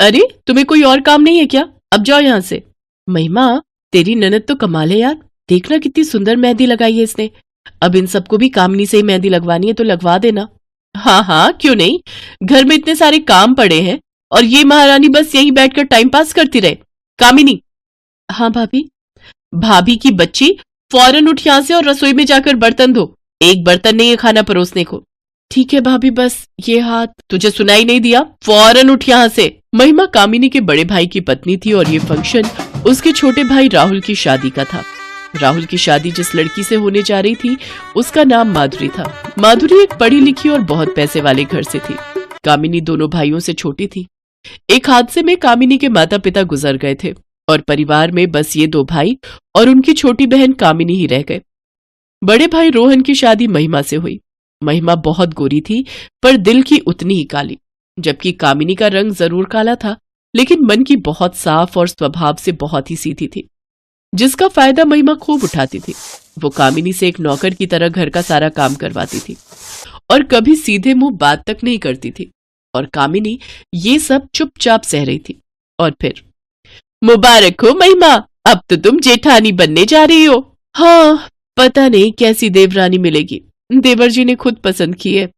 अरे तुम्हें कोई और काम नहीं है क्या? अब जाओ यहाँ से। महिमा, तेरी ननद तो कमाल है यार, देखना कितनी सुंदर मेहंदी लगाई है इसने। अब इन सबको भी कामिनी से ही मेहंदी लगवानी है तो लगवा देना। हाँ हाँ, क्यों नहीं, घर में इतने सारे काम पड़े हैं और ये महारानी बस यहीं बैठकर टाइम पास करती रहे। कामिनी। हाँ भाभी। भाभी की बच्ची, फौरन उठ यहां से और रसोई में जाकर बर्तन धो। एक बर्तन नहीं है खाना परोसने को। ठीक है भाभी, बस ये हाथ। तुझे सुनाई नहीं दिया? फौरन उठ यहां से। महिमा कामिनी के बड़े भाई की पत्नी थी और ये फंक्शन उसके छोटे भाई राहुल की शादी का था। राहुल की शादी जिस लड़की से होने जा रही थी उसका नाम माधुरी था। माधुरी एक पढ़ी लिखी और बहुत पैसे वाले घर से थी। कामिनी दोनों भाइयों से छोटी थी। एक हादसे में कामिनी के माता पिता गुजर गए थे और परिवार में बस ये दो भाई और उनकी छोटी बहन कामिनी ही रह गए। बड़े भाई रोहन की शादी महिमा से हुई। महिमा बहुत गोरी थी पर दिल की उतनी ही काली, जबकि कामिनी का रंग जरूर काला था लेकिन मन की बहुत साफ और स्वभाव से बहुत ही सीधी थी, जिसका फायदा महिमा खूब उठाती थी। वो कामिनी से एक नौकर की तरह घर का सारा काम करवाती थी और कभी सीधे मुंह बात तक नहीं करती थी, और कामिनी ये सब चुपचाप सह रही थी। और फिर, मुबारक हो महिमा, अब तो तुम जेठानी बनने जा रही हो। हाँ, पता नहीं कैसी देवरानी मिलेगी, देवर जी ने खुद पसंद की है।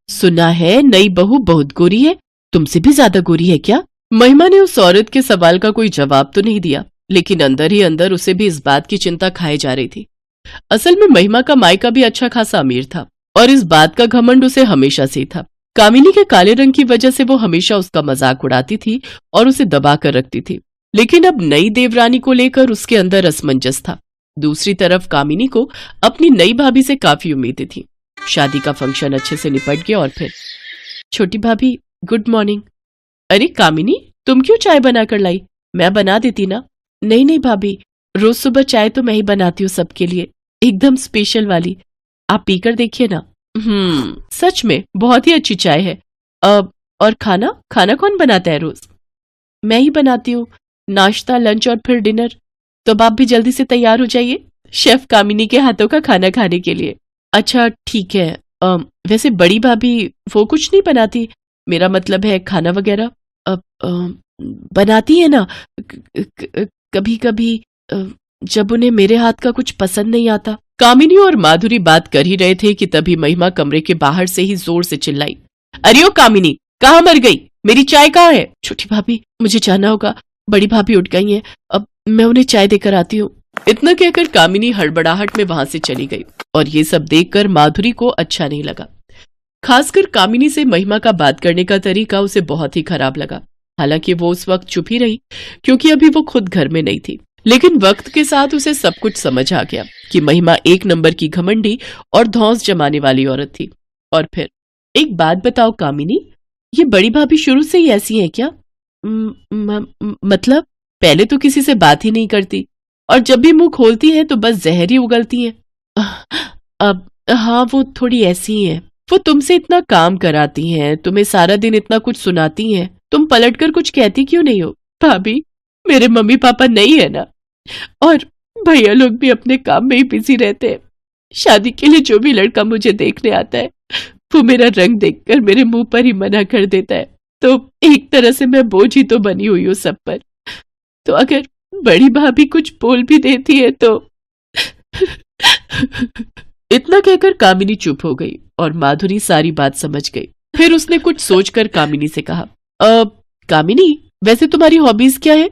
सुना है नई बहू बहुत गोरी है, तुमसे भी ज्यादा गोरी है क्या? महिमा ने उस औरत के सवाल का कोई जवाब तो नहीं दिया, लेकिन अंदर ही अंदर उसे भी इस बात की चिंता खाए जा रही थी। असल में महिमा का मायका भी अच्छा खासा अमीर था और इस बात का घमंड उसे हमेशा से ही था। कामिनी के काले रंग की वजह से वो हमेशा उसका मजाक उड़ाती थी और उसे दबा कर रखती थी, लेकिन अब नई देवरानी को लेकर उसके अंदर असमंजस था। दूसरी तरफ कामिनी को अपनी नई भाभी से काफी उम्मीदें थी। शादी का फंक्शन अच्छे से निपट गया और फिर, छोटी भाभी गुड मॉर्निंग। अरे कामिनी, तुम क्यों चाय बनाकर लाई? मैं बना देती ना। नहीं नहीं भाभी, रोज सुबह चाय तो मैं ही बनाती हूँ सबके लिए, एकदम स्पेशल वाली। आप पीकर देखिए ना। सच में बहुत ही अच्छी चाय है। अब और खाना खाना कौन बनाता है रोज? मैं ही बनाती हूँ, नाश्ता, लंच और फिर डिनर। तो अब आप भी जल्दी से तैयार हो जाइए शेफ कामिनी के हाथों का खाना खाने के लिए। अच्छा ठीक है। वैसे बड़ी भाभी वो कुछ नहीं बनाती, मेरा मतलब है खाना वगैरह। बनाती है ना कभी कभी, जब उन्हें मेरे हाथ का कुछ पसंद नहीं आता। कामिनी और माधुरी बात कर ही रहे थे कि तभी महिमा कमरे के बाहर से ही जोर से चिल्लाई, अरे ओ कामिनी, कहाँ मर गई? मेरी चाय कहाँ है? छोटी भाभी मुझे जाना होगा, बड़ी भाभी उठ गई हैं, अब मैं उन्हें चाय देकर आती हूँ। इतना कहकर कामिनी हड़बड़ाहट में वहां से चली गई और ये सब देखकर माधुरी को अच्छा नहीं लगा। खासकर कामिनी से महिमा का बात करने का तरीका उसे बहुत ही खराब लगा। हालांकि वो उस वक्त चुप ही रही क्योंकि अभी वो खुद घर में नहीं थी, लेकिन वक्त के साथ उसे सब कुछ समझ आ गया कि महिमा एक नंबर की घमंडी और धौंस जमाने वाली औरत थी। और फिर, एक बात बताओ कामिनी, ये बड़ी भाभी शुरू से ही ऐसी है क्या? मतलब पहले तो किसी से बात ही नहीं करती और जब भी मुंह खोलती है तो बस जहर ही उगलती है। अब हाँ, वो थोड़ी ऐसी ही है। वो तुमसे इतना काम कराती हैं, तुम्हें सारा दिन इतना कुछ सुनाती हैं, तुम पलटकर कुछ कहती क्यों नहीं हो? भाभी, मेरे मम्मी पापा नहीं है ना, और भैया लोग भी अपने काम में ही बिजी रहते हैं। शादी के लिए जो भी लड़का मुझे देखने आता है वो मेरा रंग देखकर मेरे मुंह पर ही मना कर देता है, तो एक तरह से मैं बोझ ही तो बनी हुई हूँ सब पर। तो अगर बड़ी भाभी कुछ बोल भी देती है तो इतना कहकर कामिनी चुप हो गई और माधुरी सारी बात समझ गई। फिर उसने कुछ सोचकर कामिनी से कहा, कामिनी वैसे तुम्हारी हॉबीज क्या है?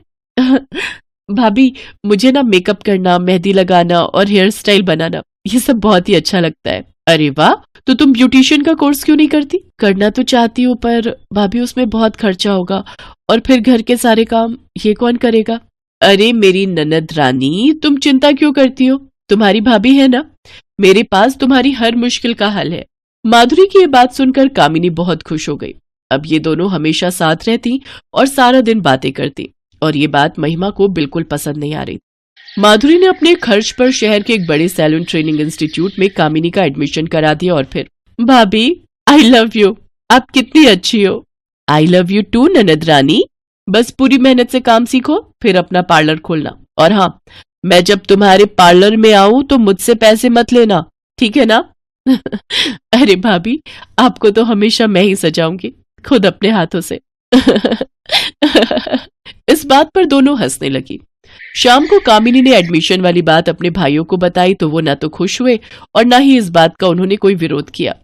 भाभी मुझे ना मेकअप करना, मेहंदी लगाना और हेयर स्टाइल बनाना ये सब बहुत ही अच्छा लगता है। अरे वाह, तो तुम ब्यूटिशियन का कोर्स क्यों नहीं करती? करना तो चाहती हूँ पर भाभी उसमें बहुत खर्चा होगा और फिर घर के सारे काम ये कौन करेगा? अरे मेरी ननद रानी, तुम चिंता क्यों करती हो? तुम्हारी भाभी है ना, मेरे पास तुम्हारी हर मुश्किल का हल है। माधुरी की ये बात सुनकर कामिनी बहुत खुश हो गई। अब ये दोनों हमेशा साथ रहती और सारा दिन बातें करती, और ये बात महिमा को बिल्कुल पसंद नहीं आ रही। माधुरी ने अपने खर्च पर शहर के एक बड़े सैलून ट्रेनिंग इंस्टीट्यूट में कामिनी का एडमिशन करा दिया और फिर, भाभी आई लव यू, आप कितनी अच्छी हो। आई लव यू टू ननद रानी, बस पूरी मेहनत से काम सीखो फिर अपना पार्लर खोलना, और हाँ, मैं जब तुम्हारे पार्लर में आऊं तो मुझसे पैसे मत लेना, ठीक है ना? अरे भाभी, आपको तो हमेशा मैं ही सजाऊंगी खुद अपने हाथों से। इस बात पर दोनों हंसने लगी। शाम को कामिनी ने एडमिशन वाली बात अपने भाइयों को बताई तो वो ना तो खुश हुए और ना ही इस बात का उन्होंने कोई विरोध किया।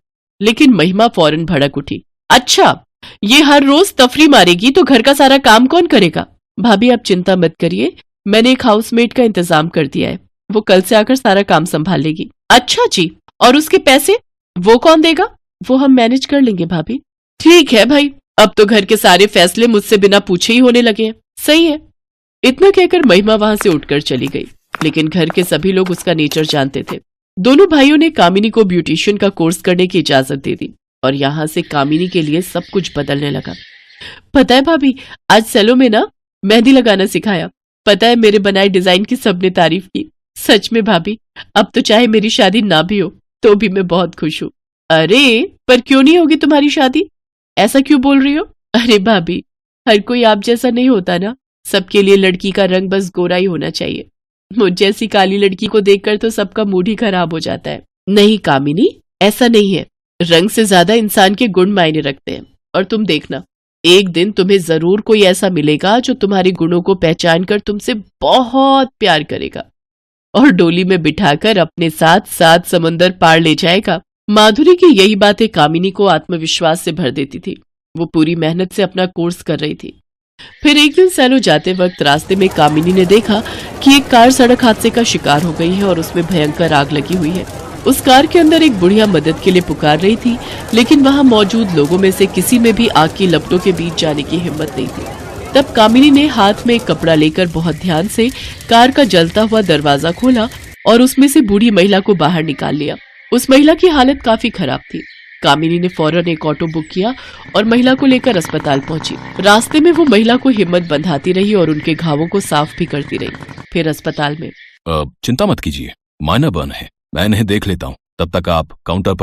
लेकिन महिमा फौरन भड़क उठी। अच्छा, ये हर रोज तफरी मारेगी तो घर का सारा काम कौन करेगा? भाभी आप चिंता मत करिए, मैंने एक हाउसमेट का इंतजाम कर दिया है, वो कल से आकर सारा काम संभाल लेगी। अच्छा जी, और उसके पैसे वो कौन देगा? वो हम मैनेज कर लेंगे भाभी। ठीक है भाई, अब तो घर के सारे फैसले मुझसे बिना पूछे ही होने लगे हैं। सही है। इतना कहकर महिमा वहां से उठकर चली गई। लेकिन घर के सभी लोग उसका नेचर जानते थे। दोनों भाइयों ने कामिनी को ब्यूटिशियन का कोर्स करने की इजाजत दे दी और यहाँ से कामिनी के लिए सब कुछ बदलने लगा। पता है भाभी, आज सेलो में ना मेहंदी लगाना सिखाया। पता है मेरे बनाए डिजाइन की सबने तारीफ की। सच में भाभी, अब तो चाहे मेरी शादी ना भी हो तो भी मैं बहुत खुश हूँ। अरे पर क्यों नहीं होगी तुम्हारी शादी? ऐसा क्यों बोल रही हो? अरे भाभी, हर कोई आप जैसा नहीं होता ना। सबके लिए लड़की का रंग बस गोरा ही होना चाहिए। मुझ जैसी काली लड़की को देखकर तो सबका मूड ही खराब हो जाता है। नहीं कामिनी, ऐसा नहीं है। रंग से ज्यादा इंसान के गुण मायने रखते हैं। और तुम देखना, एक दिन तुम्हें जरूर कोई ऐसा मिलेगा जो तुम्हारे गुणों को पहचान कर तुमसे बहुत प्यार करेगा और डोली में बिठाकर अपने साथ 7 समंदर पार ले जाएगा। माधुरी की यही बातें कामिनी को आत्मविश्वास से भर देती थी। वो पूरी मेहनत से अपना कोर्स कर रही थी। फिर एक दिन सैलो जाते वक्त रास्ते में कामिनी ने देखा कि एक कार सड़क हादसे का शिकार हो गई है और उसमें भयंकर आग लगी हुई है। उस कार के अंदर एक बुढ़िया मदद के लिए पुकार रही थी, लेकिन वहां मौजूद लोगों में से किसी में भी आग की लपटों के बीच जाने की हिम्मत नहीं थी। तब कामिनी ने हाथ में एक कपड़ा लेकर बहुत ध्यान से कार का जलता हुआ दरवाजा खोला और उसमें से बूढ़ी महिला को बाहर निकाल लिया। उस महिला की हालत काफी खराब थी। कामिनी ने फौरन एक ऑटो बुक किया और महिला को लेकर अस्पताल पहुंची। रास्ते में वो महिला को हिम्मत बंधाती रही और उनके घावों को साफ भी करती रही। फिर अस्पताल में चिंता मत कीजिए, माइनर बर्न है, मैं इन्हें देख लेता हूँ। तब तक आप काउंटर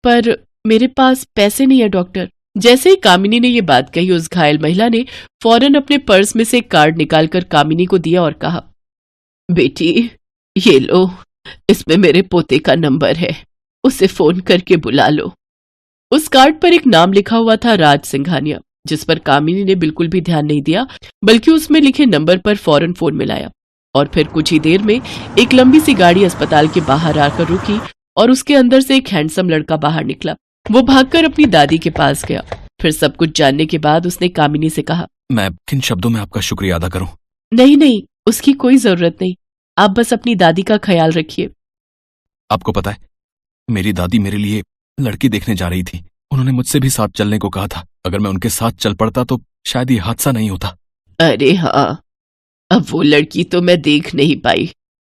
पर मेरे पास पैसे नहीं है डॉक्टर। जैसे ही कामिनी ने ये बात कही, उस घायल महिला ने फौरन अपने पर्स में से एक कार्ड निकालकर कामिनी को दिया और कहा, बेटी ये लो, इसमें मेरे पोते का नंबर है, उसे फोन करके बुला लो। उस कार्ड पर एक नाम लिखा हुआ था, राज सिंघानिया, जिस पर कामिनी ने बिल्कुल भी ध्यान नहीं दिया, बल्कि उसमें लिखे नंबर पर फौरन फोन मिलाया। और फिर कुछ ही देर में एक लंबी सी गाड़ी अस्पताल के बाहर आकर रुकी और उसके अंदर से एक हैंडसम लड़का बाहर निकला। वो भागकर अपनी दादी के पास गया। फिर सब कुछ जानने के बाद उसने कामिनी से कहा, मैं किन शब्दों में आपका शुक्रिया अदा करूं? नहीं नहीं, उसकी कोई जरूरत नहीं, आप बस अपनी दादी का ख्याल रखिए। आपको पता है, मेरी दादी मेरे लिए लड़की देखने जा रही थी। उन्होंने मुझसे भी साथ चलने को कहा था। अगर मैं उनके साथ चल पड़ता तो शायद ये हादसा नहीं होता। अरे हाँ, अब वो लड़की तो मैं देख नहीं पाई,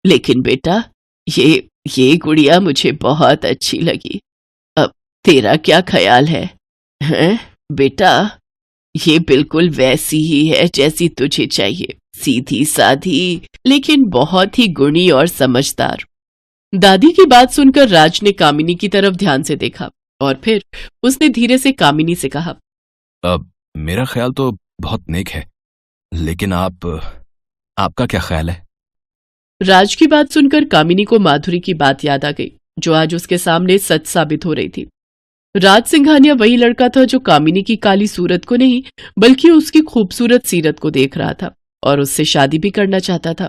लेकिन बेटा ये गुड़िया मुझे बहुत अच्छी लगी। अब तेरा क्या ख्याल है? हैं बेटा, ये बिल्कुल वैसी ही है जैसी तुझे चाहिए, सीधी साधी लेकिन बहुत ही गुणी और समझदार। दादी की बात सुनकर राज ने कामिनी की तरफ ध्यान से देखा और फिर उसने धीरे से कामिनी से कहा, अब मेरा ख्याल तो बहुत नेक है, लेकिन आपका क्या ख्याल है? राज की बात सुनकर कामिनी को माधुरी की बात याद आ गई, जो आज उसके सामने सच साबित हो रही थी। राज सिंघानिया वही लड़का था जो कामिनी की काली सूरत को नहीं, बल्कि उसकी खूबसूरत सीरत को देख रहा था और उससे शादी भी करना चाहता था।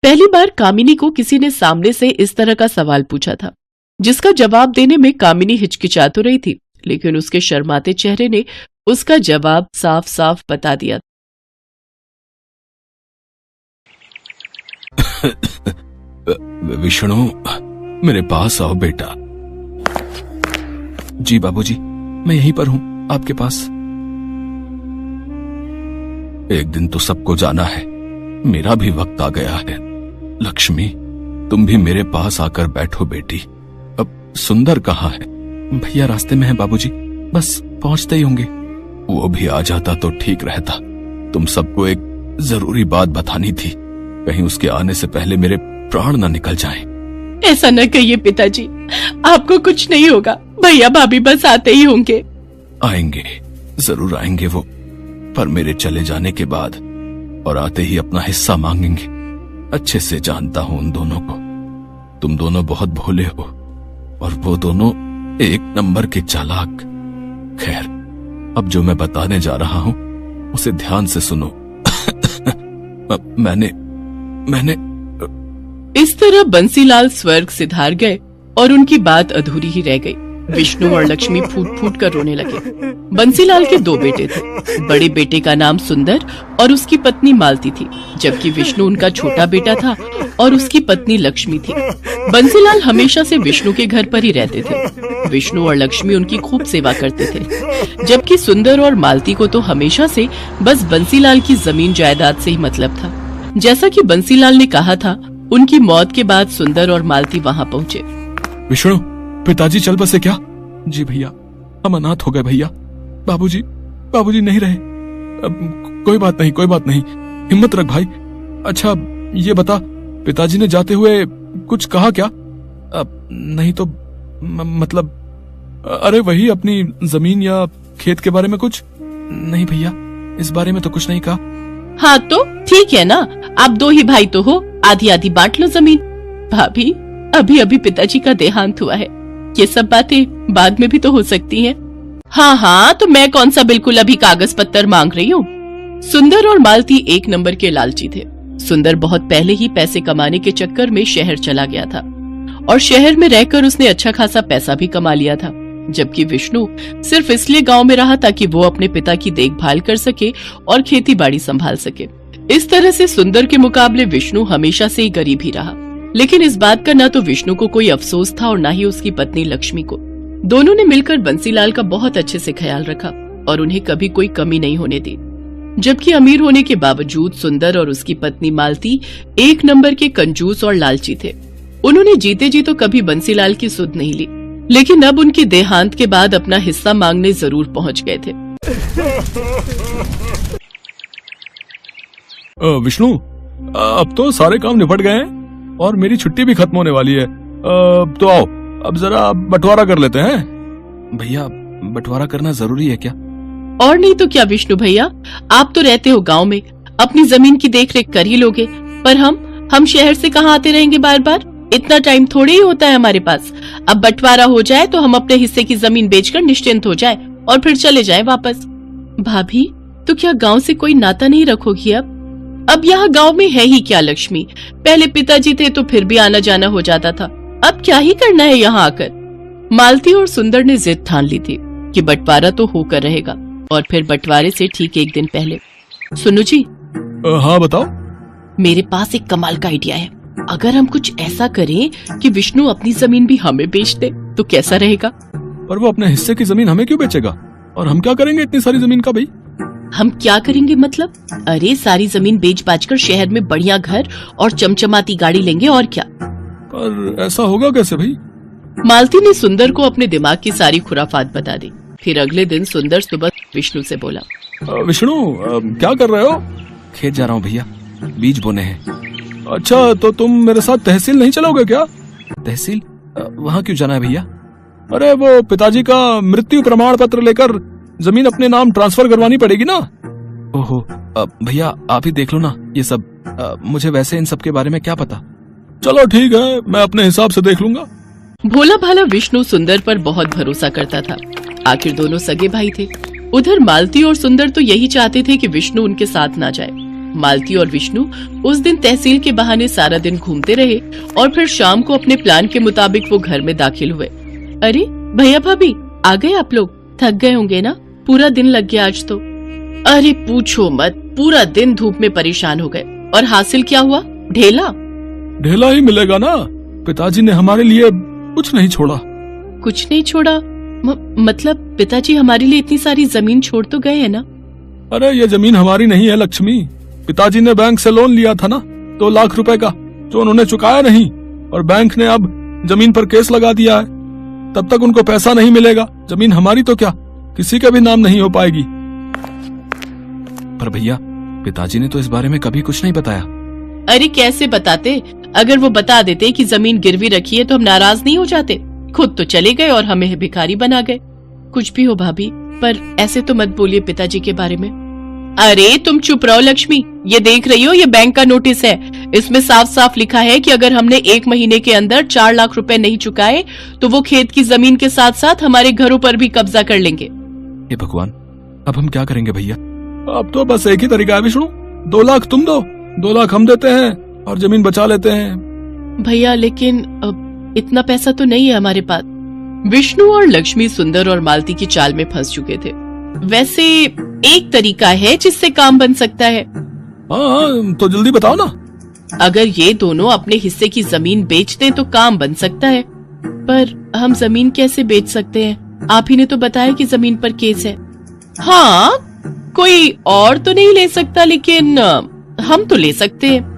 पहली बार कामिनी को किसी ने सामने से इस तरह का सवाल पूछा था, जिसका जवाब देने में कामिनी हिचकिचा तो रही थी, लेकिन उसके शर्माते चेहरे ने उसका जवाब साफ साफ बता दिया। विष्णु, मेरे पास आओ बेटा। जी बाबूजी, मैं यहीं पर हूं आपके पास। एक दिन तो सबको जाना है, मेरा भी वक्त आ गया है। लक्ष्मी, तुम भी मेरे पास आकर बैठो बेटी। अब सुंदर कहाँ है? भैया रास्ते में है बाबूजी, बस पहुंचते ही होंगे। वो भी आ जाता तो ठीक रहता। तुम सबको एक जरूरी बात बतानी थी, कहीं उसके आने से पहले मेरे प्राण न निकल जाएं। ऐसा न कहिए पिताजी, आपको कुछ नहीं होगा। भैया भाभी बस आते ही होंगे। आएंगे, जरूर आएंगे वो, पर मेरे चले जाने के बाद और आते ही अपना हिस्सा मांगेंगे। अच्छे से जानता हूं उन दोनों को। तुम दोनों बहुत भोले हो और वो दोनों एक नंबर के चालाक। खैर, अब जो मैं बताने जा रहा हूं उसे ध्यान से सुनो। मैंने इस तरह बंसीलाल स्वर्ग सिधार गए और उनकी बात अधूरी ही रह गई। विष्णु और लक्ष्मी फूट फूट कर रोने लगे। बंसीलाल के 2 बेटे थे। बड़े बेटे का नाम सुंदर और उसकी पत्नी मालती थी, जबकि विष्णु उनका छोटा बेटा था और उसकी पत्नी लक्ष्मी थी। बंसीलाल हमेशा से विष्णु के घर पर ही रहते थे। विष्णु और लक्ष्मी उनकी खूब सेवा करते थे, जबकि सुंदर और मालती को तो हमेशा से बस बंसीलाल की जमीन जायदाद से ही मतलब था। जैसा कि बंसीलाल ने कहा था, उनकी मौत के बाद सुंदर और मालती वहाँ पहुँचे। विष्णु, पिताजी चल बसे क्या? जी भैया, हम अनाथ हो गए भैया। बाबूजी नहीं रहे। कोई बात नहीं, हिम्मत रख भाई। अच्छा ये बता, पिताजी ने जाते हुए कुछ कहा क्या? नहीं तो मतलब, अरे वही अपनी जमीन या खेत के बारे में कुछ? नहीं भैया, इस बारे में तो कुछ नहीं कहा। हाँ तो ठीक है ना, आप 2 ही भाई तो हो, आधी आधी बांट लो जमीन। भाभी, अभी पिताजी का देहांत हुआ है, ये सब बातें बाद में भी तो हो सकती हैं। हाँ, तो मैं कौन सा बिल्कुल अभी कागज पत्तर मांग रही हूँ। सुंदर और मालती 1 नंबर के लालची थे। सुंदर बहुत पहले ही पैसे कमाने के चक्कर में शहर चला गया था और शहर में रहकर उसने अच्छा खासा पैसा भी कमा लिया था, जबकि विष्णु सिर्फ इसलिए गांव में रहा ताकि वो अपने पिता की देखभाल कर सके और खेती बाड़ी संभाल सके। इस तरह से सुंदर के मुकाबले विष्णु हमेशा से ही गरीब ही रहा। लेकिन इस बात का न तो विष्णु को कोई अफसोस था और न ही उसकी पत्नी लक्ष्मी को। दोनों ने मिलकर बंसीलाल का बहुत अच्छे से ख्याल रखा और उन्हें कभी कोई कमी नहीं होने दी। जबकि अमीर होने के बावजूद सुंदर और उसकी पत्नी मालती 1 नंबर के कंजूस और लालची थे। उन्होंने जीते जी तो कभी बंसीलाल की सुध नहीं ली, लेकिन अब उनके देहांत के बाद अपना हिस्सा मांगने जरूर पहुंच गए थे। विष्णु, अब तो सारे काम निपट गए हैं और मेरी छुट्टी भी खत्म होने वाली है। तो आओ, अब जरा बंटवारा कर लेते हैं। भैया, बंटवारा करना जरूरी है क्या? और नहीं तो क्या विष्णु भैया, आप तो रहते हो गांव में, अपनी जमीन की देखरेख कर ही लोगे, पर हम शहर से कहाँ आते रहेंगे बार बार? इतना टाइम थोड़े ही होता है हमारे पास। अब बंटवारा हो जाए तो हम अपने हिस्से की जमीन बेचकर निश्चिंत हो जाए और फिर चले जाए वापस। भाभी, तो क्या गांव से कोई नाता नहीं रखोगी? अब यहाँ गांव में है ही क्या लक्ष्मी? पहले पिताजी थे तो फिर भी आना जाना हो जाता था, अब क्या ही करना है यहाँ आकर? मालती और सुंदर ने जिद ठान ली थी कि बंटवारा तो होकर रहेगा। और फिर बंटवारे से ठीक 1 दिन पहले, सुनो जी। हाँ बताओ। मेरे पास एक कमाल का आइडिया है। अगर हम कुछ ऐसा करें कि विष्णु अपनी जमीन भी हमें बेच दे तो कैसा रहेगा? पर वो अपने हिस्से की जमीन हमें क्यों बेचेगा? और हम क्या करेंगे इतनी सारी जमीन का? भाई हम क्या करेंगे मतलब? अरे सारी जमीन बेच बाच कर शहर में बढ़िया घर और चमचमाती गाड़ी लेंगे, और क्या। पर ऐसा होगा कैसे भाई? मालती ने सुंदर को अपने दिमाग की सारी खुराफात बता दी। फिर अगले दिन सुंदर सुबह विष्णु से बोला, विष्णु, क्या कर रहे हो? खेत जा रहा हूँ भैया, बीज बोने हैं। अच्छा, तो तुम मेरे साथ तहसील नहीं चलोगे क्या? तहसील? वहाँ क्यों जाना है भैया? अरे वो पिताजी का मृत्यु प्रमाण पत्र लेकर जमीन अपने नाम ट्रांसफर करवानी पड़ेगी ना। ओहो, भैया आप ही देख लो ना ये सब, मुझे वैसे इन सब के बारे में क्या पता। चलो ठीक है, मैं अपने हिसाब से देख लूंगा। भोला भाला विष्णु सुंदर पर बहुत भरोसा करता था। आखिर दोनों सगे भाई थे। उधर मालती और सुंदर तो यही चाहते थे कि विष्णु उनके साथ ना जाए। मालती और विष्णु उस दिन तहसील के बहाने सारा दिन घूमते रहे और फिर शाम को अपने प्लान के मुताबिक वो घर में दाखिल हुए। अरे भैया भाभी, आ गए आप लोग? थक गए होंगे ना, पूरा दिन लग गया आज तो। अरे पूछो मत, पूरा दिन धूप में परेशान हो गए। और हासिल क्या हुआ? ढेला ढेला ही मिलेगा ना। पिताजी ने हमारे लिए कुछ नहीं छोड़ा। कुछ नहीं छोड़ा? मतलब पिताजी हमारे लिए इतनी सारी जमीन छोड़ तो गए है ना? अरे ये जमीन हमारी नहीं है लक्ष्मी। पिताजी ने बैंक से लोन लिया था ना 2 लाख रुपए का, जो उन्होंने चुकाया नहीं, और बैंक ने अब जमीन पर केस लगा दिया है। तब तक उनको पैसा नहीं मिलेगा। जमीन हमारी तो क्या, किसी का भी नाम नहीं हो पाएगी। पर भैया, पिताजी ने तो इस बारे में कभी कुछ नहीं बताया। अरे कैसे बताते? अगर वो बता देते कि जमीन गिरवी रखी है तो हम नाराज नहीं हो जाते? खुद तो चले गए और हमें भिखारी बना गए। कुछ भी हो भाभी, पर ऐसे तो मत बोलिए पिताजी के बारे में। अरे तुम चुप रहो लक्ष्मी, ये देख रही हो, ये बैंक का नोटिस है। इसमें साफ साफ लिखा है कि अगर हमने 1 महीने के अंदर 4 लाख रुपए नहीं चुकाए तो वो खेत की जमीन के साथ साथ हमारे घरों पर भी कब्जा कर लेंगे। हे भगवान, अब हम क्या करेंगे भैया? अब तो बस एक ही तरीका है विष्णु, 2 लाख तुम दो, 2 लाख हम देते हैं और जमीन बचा लेते हैं। भैया लेकिन इतना पैसा तो नहीं है हमारे पास। विष्णु और लक्ष्मी सुंदर और मालती की चाल में फंस चुके थे। वैसे एक तरीका है जिससे काम बन सकता है। हाँ, तो जल्दी बताओ ना। अगर ये दोनों अपने हिस्से की जमीन बेच दें तो काम बन सकता है। पर हम जमीन कैसे बेच सकते हैं? आप ही ने तो बताया कि जमीन पर केस है। हाँ, कोई और तो नहीं ले सकता, लेकिन हम तो ले सकते हैं।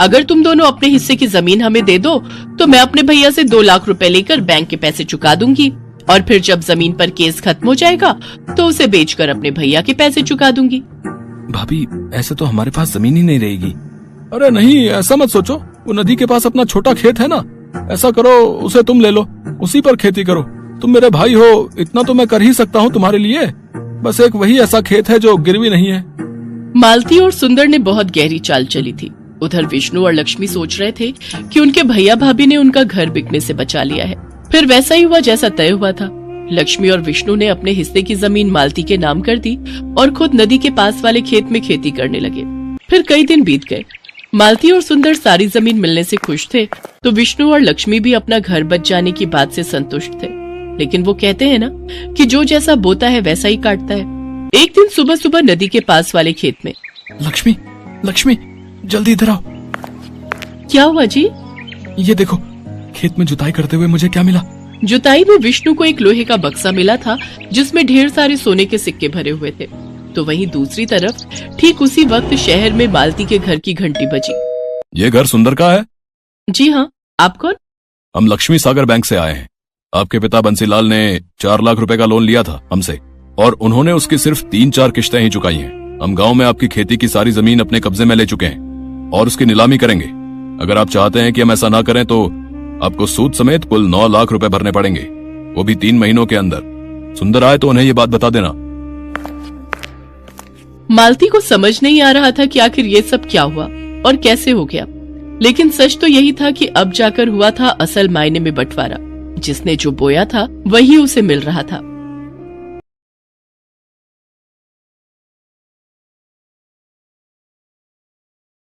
अगर तुम दोनों अपने हिस्से की जमीन हमें दे दो तो मैं अपने भैया से 2 लाख रुपए लेकर बैंक के पैसे चुका दूंगी, और फिर जब जमीन पर केस खत्म हो जाएगा तो उसे बेचकर अपने भैया के पैसे चुका दूंगी। भाभी, ऐसे तो हमारे पास जमीन ही नहीं रहेगी। अरे नहीं, ऐसा मत सोचो। वो नदी के पास अपना छोटा खेत है ना, ऐसा करो उसे तुम ले लो, उसी पर खेती करो। तुम मेरे भाई हो, इतना तो मैं कर ही सकता हूँ तुम्हारे लिए। बस एक वही ऐसा खेत है जो गिरवी नहीं है। मालती और सुंदर ने बहुत गहरी चाल चली थी। उधर विष्णु और लक्ष्मी सोच रहे थे कि उनके भैया भाभी ने उनका घर बिकने से बचा लिया है। फिर वैसा ही हुआ जैसा तय हुआ था। लक्ष्मी और विष्णु ने अपने हिस्से की जमीन मालती के नाम कर दी और खुद नदी के पास वाले खेत में खेती करने लगे। फिर कई दिन बीत गए। मालती और सुंदर सारी जमीन मिलने से खुश थे, तो विष्णु और लक्ष्मी भी अपना घर बच जाने की बात से संतुष्ट थे। लेकिन वो कहते हैं ना कि जो जैसा बोता है वैसा ही काटता है। एक दिन सुबह सुबह नदी के पास वाले खेत में, लक्ष्मी, लक्ष्मी, जल्दी इधर आओ। क्या हुआ जी? ये देखो, खेत में जुताई करते हुए मुझे क्या मिला। जुताई में विष्णु को एक लोहे का बक्सा मिला था जिसमें ढेर सारे सोने के सिक्के भरे हुए थे। तो वहीं दूसरी तरफ ठीक उसी वक्त शहर में मालती के घर की घंटी बजी। ये घर सुंदर का है? जी हाँ, आप कौन? हम लक्ष्मी सागर बैंक से आए हैं। आपके पिता बंसीलाल ने 4 लाख रुपए का लोन लिया था हमसे, और उन्होंने उसकी सिर्फ 3-4 किश्तें ही चुकाई हैं। हम गांव में आपकी खेती की सारी जमीन अपने कब्जे में ले चुके हैं और उसकी नीलामी करेंगे। अगर आप चाहते हैं कि हम ऐसा ना करें तो आपको सूद समेत कुल 9 लाख रुपए भरने पड़ेंगे, वो भी 3 महीनों के अंदर। सुंदर आए तो उन्हें ये बात बता देना। मालती को समझ नहीं आ रहा था कि आखिर ये सब क्या हुआ और कैसे हो गया, लेकिन सच तो यही था कि अब जाकर हुआ था असल मायने में बंटवारा। जिसने जो बोया था वही उसे मिल रहा था।